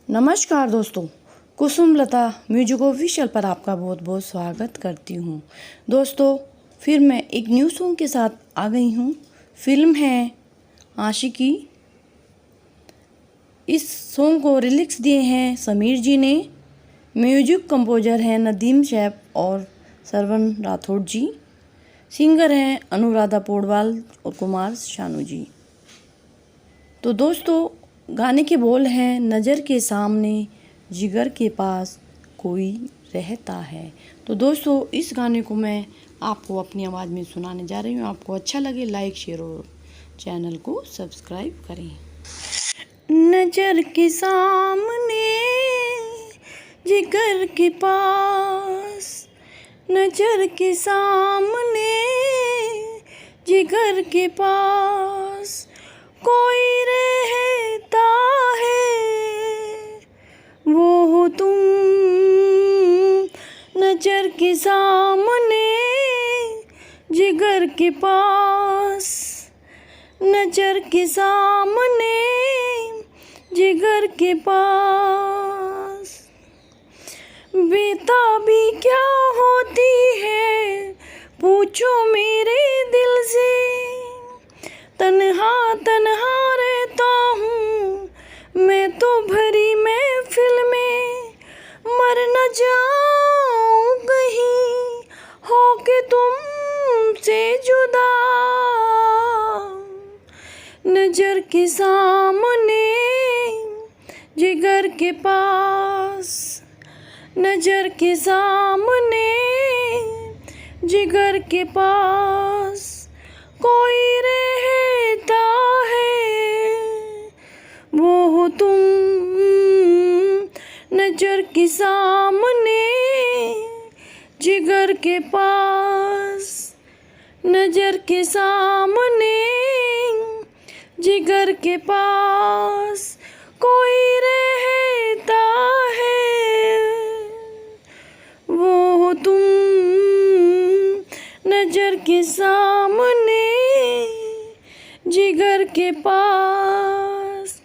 नमस्कार दोस्तों, कुसुम लता music official पर आपका बहुत बहुत स्वागत करती हूँ। दोस्तों, फिर मैं एक न्यू सॉन्ग के साथ आ गई हूँ। फिल्म है आशिकी। इस सॉन्ग को लिरिक्स दिए हैं समीर जी ने। म्यूजिक कंपोजर हैं नदीम शैफ और सरवन राठौड़ जी। सिंगर हैं अनुराधा पौडवाल और कुमार शानू जी। तो दोस्तों, गाने के बोल हैं, नज़र के सामने जिगर के पास कोई रहता है। तो दोस्तों, इस गाने को मैं आपको अपनी आवाज़ में सुनाने जा रही हूँ। आपको अच्छा लगे लाइक शेयर और चैनल को सब्सक्राइब करें। नज़र के सामने जिगर के पास, नज़र के सामने जिगर के पास कोई रहता है, वो हो तुम। नज़र के सामने जिगर के पास, नज़र के सामने जिगर के पास बेताबी क्या होती है, पूछो मेरे दिल से। तन्हा तन्हा रहता हूँ मैं तो भरी महफिल में, मर न जाऊँ कहीं होके तुमसे जुदा। नज़र के सामने जिगर के पास, नज़र के सामने जिगर के पास कोई रहता है, वो हो तुम। नज़र के सामने जिगर के पास, नज़र के सामने जिगर के पास कोई रहता है, वो हो तुम। नज़र के सामने जिगर के पास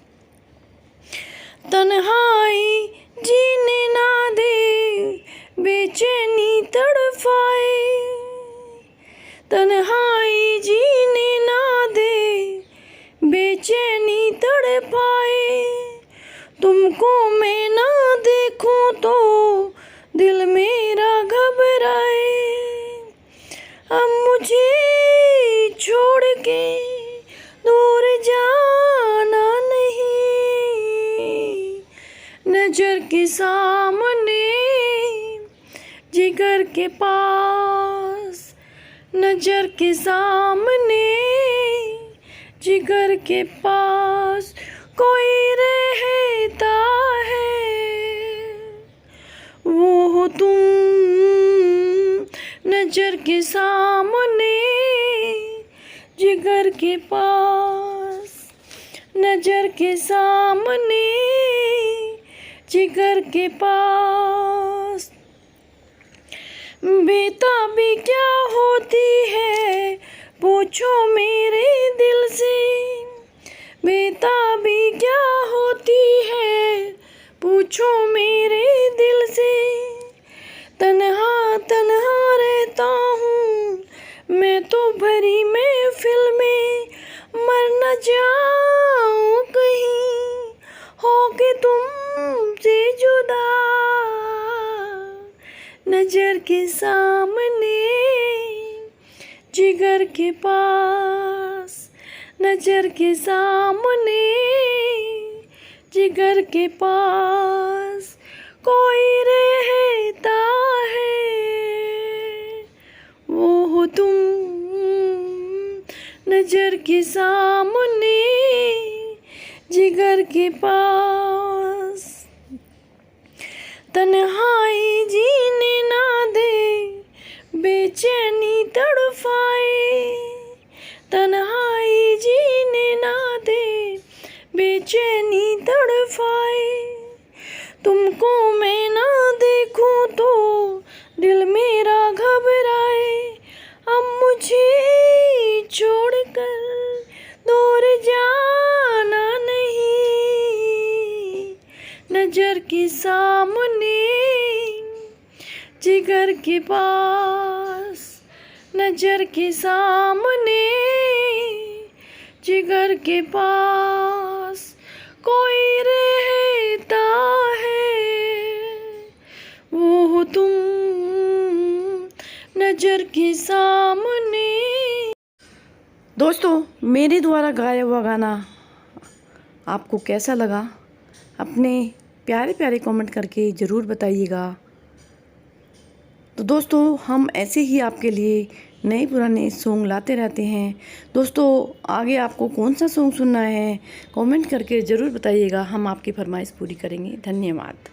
तन्हाई जीने ना दे, बेचैनी तड़पाए। तन्हाई जीने ना दे, बेचैनी तड़पाए। तुमको मैं ना देखूं तो दिल मेरा घबराए। अब मुझे छोड़ के दूर जाना नहीं। नज़र के सामने जिगर के पास, नज़र के सामने जिगर के पास कोई रहता है, वो हो तुम। नज़र के सामने जिगर के पास, नज़र के सामने जिगर के पास बेताबी क्या होती है, पूछो मेरे दिल से। बेताबी क्या होती है, पूछो मेरे दिल से। तन्हा तन्हा रहता हूँ मैं तो भरी महफिल में, मर न जाऊँ कहीं होके तुमसे जुदा। नज़र के सामने जिगर के पास, नज़र के सामने जिगर के पास कोई रहता है, वो हो तुम। नज़र के सामने जिगर के पास तन्हाई जीने ना दे, बेचैनी तड़पाए। तन्हाई जीने ना दे, बेचैनी तड़पाए। तुमको मैं ना देखूं तो दिल मेरा घबराए। अब मुझे छोड़कर दूर जाना नहीं। नजर के सामने, जिगर के पास, नजर के सामने, जिगर के पास कोई रहता है, वो हो तुम नजर के सामने। दोस्तों, मेरे द्वारा गाया हुआ गाना आपको कैसा लगा, अपने प्यारे प्यारे कमेंट करके ज़रूर बताइएगा। तो दोस्तों, हम ऐसे ही आपके लिए नए पुराने सॉन्ग लाते रहते हैं। दोस्तों, आगे आपको कौन सा सॉन्ग सुनना है कमेंट करके ज़रूर बताइएगा, हम आपकी फरमाइश पूरी करेंगे। धन्यवाद।